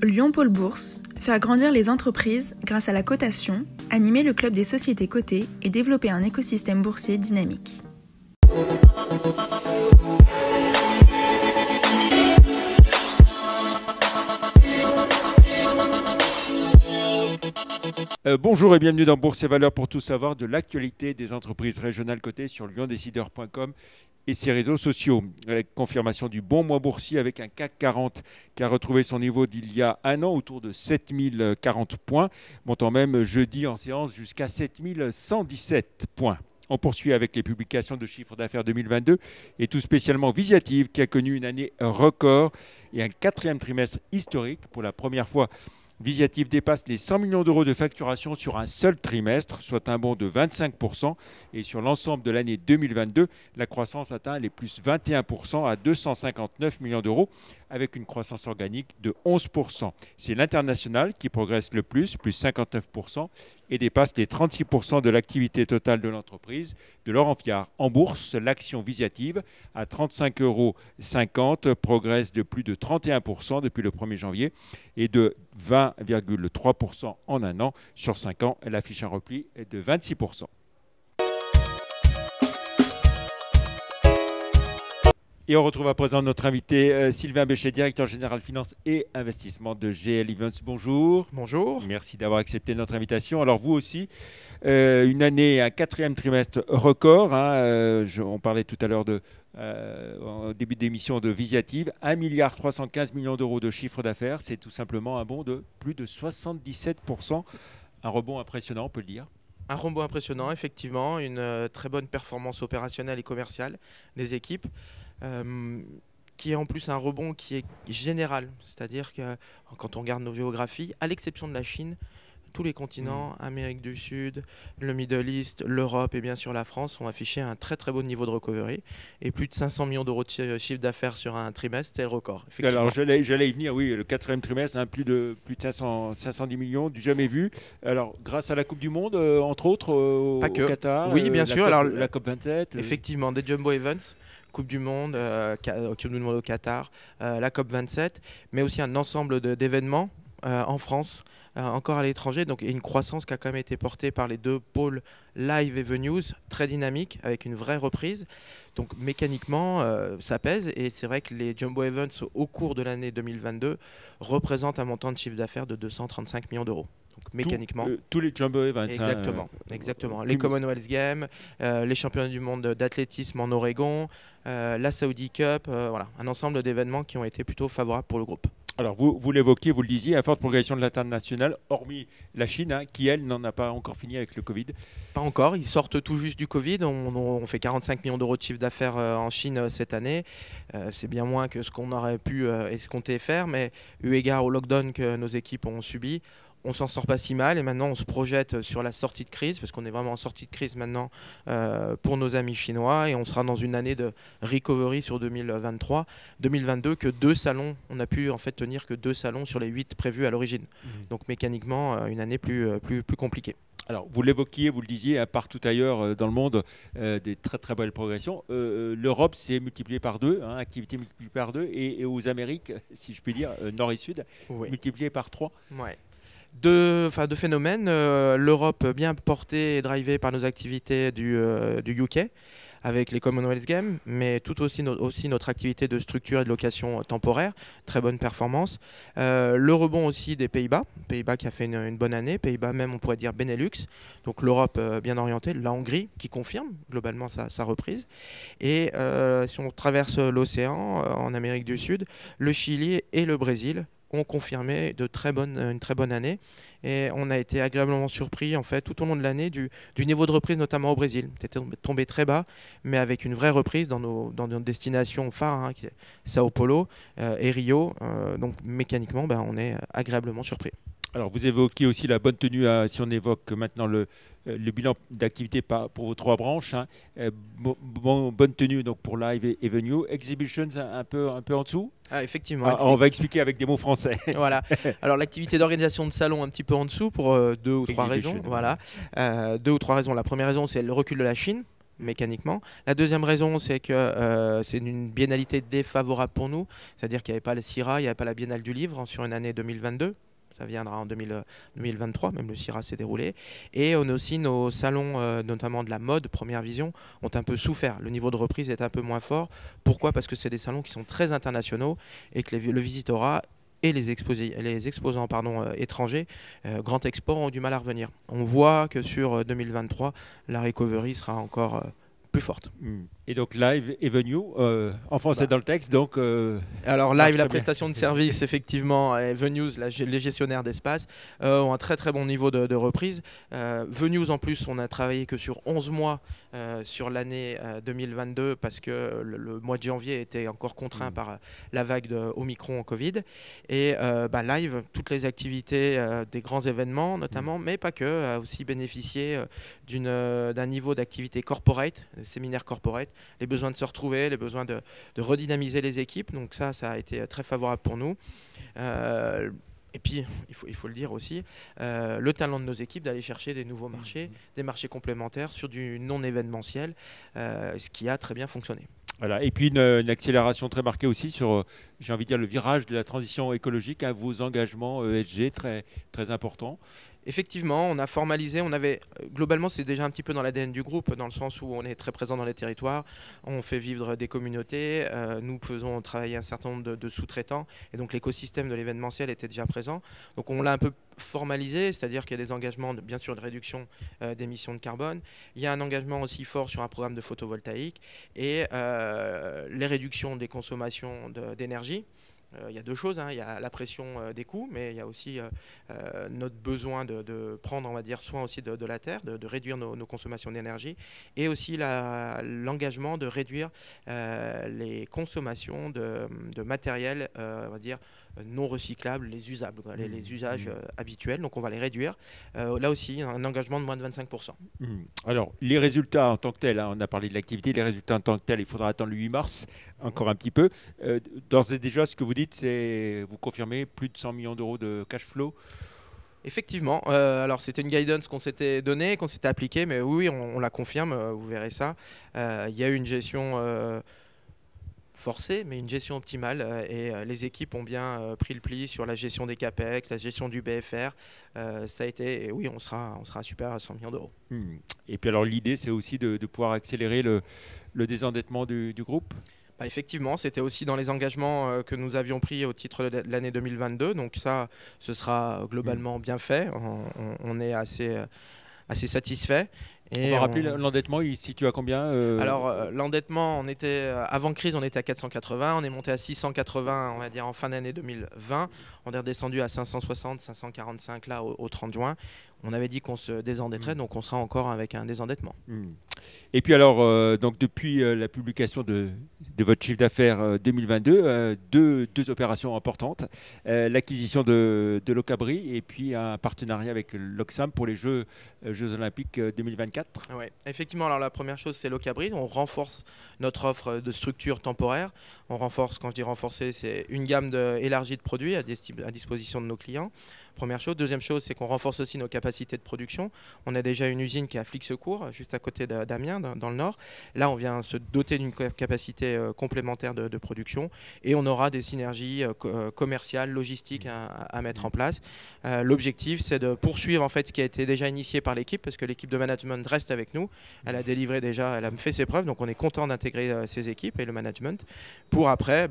Lyon Pôle Bourse, faire grandir les entreprises grâce à la cotation, animer le club des sociétés cotées et développer un écosystème boursier dynamique. Bonjour et bienvenue dans Bourse et Valeurs pour tout savoir de l'actualité des entreprises régionales cotées sur lyondécideur.com et ses réseaux sociaux. Avec confirmation du bon mois boursier avec un CAC 40 qui a retrouvé son niveau d'il y a un an autour de 7040 points, montant même jeudi en séance jusqu'à 7117 points. On poursuit avec les publications de chiffres d'affaires 2022 et tout spécialement Visiative qui a connu une année record et un quatrième trimestre historique. Pour la première fois, Visiative dépasse les 100 millions d'euros de facturation sur un seul trimestre, soit un bond de 25%. Et sur l'ensemble de l'année 2022, la croissance atteint les plus 21% à 259 millions d'euros, avec une croissance organique de 11%. C'est l'international qui progresse le plus 59%, et dépasse les 36% de l'activité totale de l'entreprise. De Laurent Fiard, en bourse, l'action Visiative à 35,50 € progresse de plus de 31% depuis le 1er janvier et de 20,3% en un an. Sur 5 ans, elle affiche un repli de 26%. Et on retrouve à présent notre invité Sylvain Béchet, directeur général finance et investissement de GL Events. Bonjour. Bonjour. Merci d'avoir accepté notre invitation. Alors vous aussi, une année, un quatrième trimestre record. On parlait tout à l'heure au début d'émission de Visiative. 1,315 milliard d'euros de chiffre d'affaires. C'est tout simplement un bond de plus de 77%. Un rebond impressionnant, on peut le dire. Un rebond impressionnant, effectivement. Une très bonne performance opérationnelle et commerciale des équipes. Qui est en plus un rebond qui est général, c'est-à-dire que quand on regarde nos géographies, à l'exception de la Chine, tous les continents, Amérique du Sud, le Middle East, l'Europe et bien sûr la France ont affiché un très très beau niveau de recovery et plus de 500 millions d'euros de chiffre d'affaires sur un trimestre, c'est le record. Alors j'allais y venir, oui, le quatrième trimestre, plus de 510 millions, du jamais vu. Alors grâce à la Coupe du Monde, entre autres, au Qatar, oui, bien sûr. La COP27. Effectivement, des jumbo events. Coupe du Monde au Qatar, la COP27, mais aussi un ensemble d'événements en France, encore à l'étranger, donc une croissance qui a quand même été portée par les deux pôles live et venues, très dynamique, avec une vraie reprise. Donc mécaniquement, ça pèse, et c'est vrai que les jumbo events au cours de l'année 2022 représentent un montant de chiffre d'affaires de 235 millions d'euros. Donc mécaniquement. Tous les jumbo events. Exactement. Les Commonwealth Games, les championnats du monde d'athlétisme en Oregon, la Saudi Cup, voilà, un ensemble d'événements qui ont été plutôt favorables pour le groupe. Alors vous l'évoquiez, vous le disiez, à forte progression de l'international, hormis la Chine, qui elle n'en a pas encore fini avec le Covid. Pas encore, ils sortent tout juste du Covid. On fait 45 millions d'euros de chiffre d'affaires en Chine cette année. C'est bien moins que ce qu'on aurait pu escompter faire, mais eu égard au lockdown que nos équipes ont subi, on s'en sort pas si mal, et maintenant on se projette sur la sortie de crise, parce qu'on est vraiment en sortie de crise maintenant pour nos amis chinois, et on sera dans une année de recovery sur 2023, 2022, que 2 salons, on a pu en fait tenir que 2 salons sur les 8 prévus à l'origine. Donc mécaniquement une année plus compliquée. Alors, vous l'évoquiez, vous le disiez, partout ailleurs dans le monde, des très très belles progressions. L'Europe s'est multipliée par 2, activité multipliée par 2, et aux Amériques, si je puis dire, nord et sud, multipliée par 3. Ouais. Deux phénomènes. L'Europe bien portée et drivée par nos activités du UK, avec les Commonwealth Games, mais tout aussi, notre activité de structure et de location temporaire, très bonne performance. Le rebond aussi des Pays-Bas qui a fait une bonne année, Pays-Bas même on pourrait dire Benelux, donc l'Europe bien orientée, la Hongrie qui confirme globalement sa reprise. Et si on traverse l'océan en Amérique du Sud, le Chili et le Brésil ont confirmé une très bonne année, et on a été agréablement surpris en fait tout au long de l'année du niveau de reprise, notamment au Brésil. C'était tombé très bas, mais avec une vraie reprise dans nos destinations phares, qui est Sao Paulo et Rio. Donc mécaniquement, on est agréablement surpris. Alors vous évoquez aussi la bonne tenue, si on évoque maintenant le bilan d'activité pour vos 3 branches, bonne tenue donc pour Live et Venue, Exhibitions un peu en dessous. Effectivement. On va expliquer avec des mots français. Voilà. Alors l'activité d'organisation de salon un petit peu en dessous pour 2 ou 3 raisons. Voilà. 2 ou 3 raisons. La première raison, c'est le recul de la Chine. mécaniquement. La deuxième raison, c'est que c'est une biennalité défavorable pour nous, c'est-à-dire qu'il n'y avait pas le CIRA, il n'y avait pas la Biennale du livre sur une année 2022. Ça viendra en 2023, même le CIRA s'est déroulé. Et on a aussi nos salons, notamment de la mode, Première Vision, ont un peu souffert. Le niveau de reprise est un peu moins fort. Pourquoi ? Parce que c'est des salons qui sont très internationaux et que le visitorat et les exposants étrangers, Grand Export, ont du mal à revenir. On voit que sur 2023, la recovery sera encore plus forte. Et donc Live et Venue, en français dans le texte, donc... Alors Live, la prestation de service, effectivement, et Venues, les gestionnaires d'espace, ont un très très bon niveau de reprise. Venues, en plus, on a travaillé que sur 11 mois sur l'année 2022 parce que le mois de janvier était encore contraint par la vague de Omicron en Covid. Et Live, toutes les activités des grands événements notamment, mais pas que, a aussi bénéficié d'un niveau d'activité corporate, séminaire corporate, les besoins de se retrouver, les besoins de redynamiser les équipes. Donc ça a été très favorable pour nous. Et puis, il faut le dire aussi, le talent de nos équipes d'aller chercher des nouveaux marchés, des marchés complémentaires sur du non événementiel, ce qui a très bien fonctionné. Voilà. Et puis une accélération très marquée aussi sur, j'ai envie de dire, le virage de la transition écologique, vos engagements ESG très, très importants. Effectivement, on a formalisé, globalement c'est déjà un petit peu dans l'ADN du groupe, dans le sens où on est très présent dans les territoires, on fait vivre des communautés, nous faisons travailler un certain nombre de sous-traitants, et donc l'écosystème de l'événementiel était déjà présent. Donc on l'a un peu formalisé, c'est-à-dire qu'il y a des engagements bien sûr de réduction d'émissions de carbone, il y a un engagement aussi fort sur un programme de photovoltaïque, et les réductions des consommations d'énergie. Il y a deux choses, il y a la pression des coûts, mais il y a aussi notre besoin de prendre, on va dire, soin aussi de la terre, de réduire nos consommations d'énergie, et aussi l'engagement de réduire les consommations de matériel, on va dire, non recyclables, les usables, les usages habituels, donc on va les réduire. Là aussi, un engagement de moins de 25%. Alors, les résultats en tant que tels, on a parlé de l'activité, les résultats en tant que tels, il faudra attendre le 8 mars, encore un petit peu. D'ores et déjà, ce que vous dites, c'est, vous confirmez, plus de 100 millions d'euros de cash flow. Effectivement, alors c'était une guidance qu'on s'était donnée, qu'on s'était appliquée, mais oui, on la confirme, vous verrez ça. Il y a eu une gestion forcée, mais une gestion optimale, et les équipes ont bien pris le pli sur la gestion des CAPEX, la gestion du BFR. Ça a été, et oui, on sera super à 100 millions d'euros. Et puis alors l'idée, c'est aussi de pouvoir accélérer le désendettement du groupe. Effectivement, c'était aussi dans les engagements que nous avions pris au titre de l'année 2022. Donc ça, ce sera globalement bien fait. On est assez satisfait. Et on va rappeler l'endettement, il se situe à combien Alors l'endettement, avant crise, on était à 480, on est monté à 680, on va dire en fin d'année 2020. On est redescendu à 560, 545 là au 30 juin. On avait dit qu'on se désendetterait, donc on sera encore avec un désendettement. Et puis alors, donc depuis la publication de votre chiffre d'affaires 2022, deux opérations importantes, l'acquisition de Locabri et puis un partenariat avec l'Oxam pour les Jeux Olympiques 2024. Ouais, effectivement, alors la première chose, c'est Locabri. On renforce notre offre de structure temporaire. On renforce, quand je dis renforcer, c'est une gamme élargie de produits à disposition de nos clients. Première chose. Deuxième chose, c'est qu'on renforce aussi nos capacités de production. On a déjà une usine qui est à Flixecourt, juste à côté d'Amiens, dans le nord. Là, on vient se doter d'une capacité complémentaire de production, et on aura des synergies commerciales, logistiques à mettre en place. L'objectif, c'est de poursuivre en fait ce qui a été déjà initié par l'équipe, parce que l'équipe de management reste avec nous. Elle a délivré déjà, elle a fait ses preuves, donc on est content d'intégrer ces équipes et le management pour après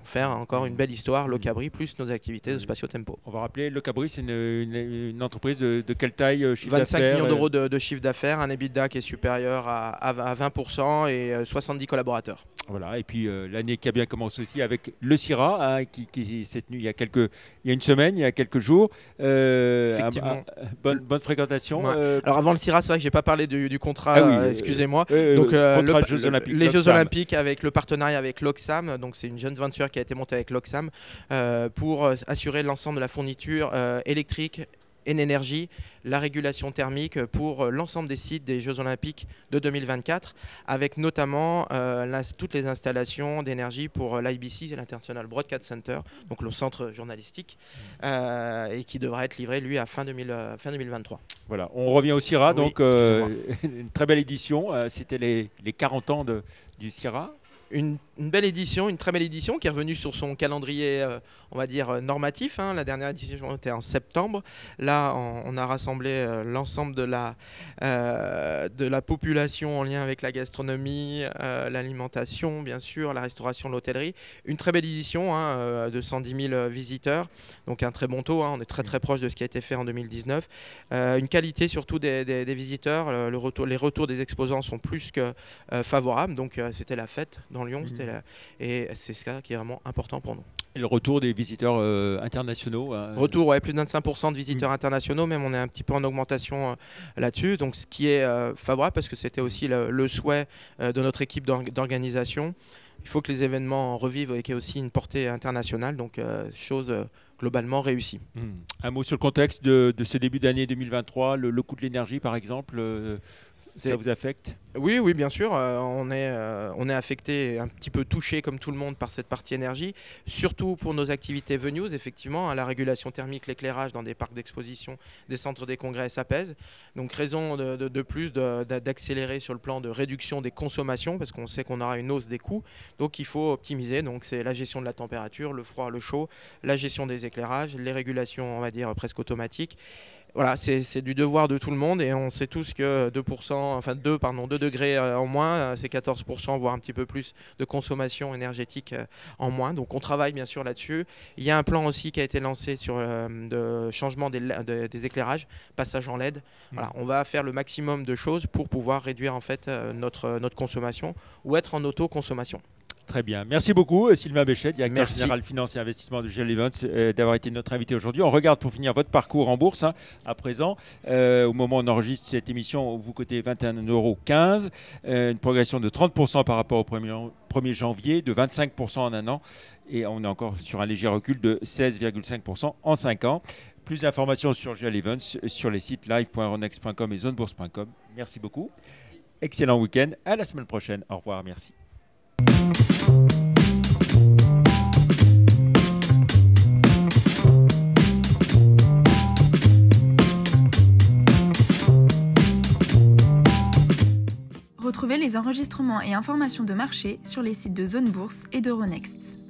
faire encore une belle histoire, Locabri plus nos activités de Spatio Tempo. On va rappeler, Locabri, c'est une entreprise de quelle taille, chiffre d'affaires? 25 millions d'euros de chiffre d'affaires, un EBITDA qui est supérieur à 20% et 70 collaborateurs. Voilà, et puis l'année qui a bien commencé aussi avec le CIRA, qui s'est tenu il y a une semaine, il y a quelques jours. Effectivement. Bonne fréquentation. Ouais. Alors avant le CIRA, c'est vrai que je n'ai pas parlé du contrat, excusez-moi. Donc les Jeux Olympiques avec le partenariat avec l'Oxam, donc c'est une jeune venture qui a été montée avec l'Oxam pour assurer l'ensemble de la fourniture électrique Énergie, la régulation thermique pour l'ensemble des sites des Jeux Olympiques de 2024, avec notamment toutes les installations d'énergie pour l'IBC, l'International Broadcast Center, donc le centre journalistique, et qui devra être livré, lui, à fin 2023. Voilà, on revient au CIRA, Oui, donc une très belle édition. C'était les 40 ans du CIRA. Une belle édition, une très belle édition qui est revenue sur son calendrier, on va dire, normatif. La dernière édition était en septembre. Là, on a rassemblé l'ensemble de la population en lien avec la gastronomie, l'alimentation, bien sûr, la restauration, l'hôtellerie. Une très belle édition de 110 000 visiteurs, donc un très bon taux. On est très très proche de ce qui a été fait en 2019. Une qualité surtout des visiteurs. Les retours des exposants sont plus que favorables. Donc c'était la fête dans Lyon, et c'est ça qui est vraiment important pour nous. Et le retour des visiteurs internationaux Retour, plus de 25% de visiteurs internationaux, même on est un petit peu en augmentation là-dessus, donc ce qui est favorable parce que c'était aussi le souhait de notre équipe d'organisation. Il faut que les événements revivent et qu'il y ait aussi une portée internationale, donc chose globalement réussie. Un mot sur le contexte de ce début d'année 2023, le coût de l'énergie par exemple, ça vous affecte ? Oui, bien sûr. On est affecté, un petit peu touché comme tout le monde par cette partie énergie, surtout pour nos activités venues, effectivement. La régulation thermique, l'éclairage dans des parcs d'exposition, des centres des congrès, ça pèse. Donc raison de plus d'accélérer sur le plan de réduction des consommations, parce qu'on sait qu'on aura une hausse des coûts. Donc il faut optimiser. Donc c'est la gestion de la température, le froid, le chaud, la gestion des éclairages, les régulations, on va dire, presque automatiques. Voilà, c'est du devoir de tout le monde et on sait tous que 2 degrés en moins, c'est 14%, voire un petit peu plus de consommation énergétique en moins. Donc on travaille bien sûr là-dessus. Il y a un plan aussi qui a été lancé sur le changement des éclairages, passage en LED. Voilà, on va faire le maximum de choses pour pouvoir réduire en fait notre consommation ou être en autoconsommation. Très bien. Merci beaucoup Sylvain Béchet, directeur général finance et investissement de GL Events, d'avoir été notre invité aujourd'hui. On regarde pour finir votre parcours en bourse à présent. Au moment où on enregistre cette émission, vous cotez 21,15 €, une progression de 30% par rapport au 1er janvier, de 25% en un an. Et on est encore sur un léger recul de 16,5% en 5 ans. Plus d'informations sur GL Events sur les sites live.euronext.com et zonebourse.com. Merci beaucoup. Excellent week-end. À la semaine prochaine. Au revoir. Merci. Retrouvez les enregistrements et informations de marché sur les sites de Zone Bourse et d'Euronext.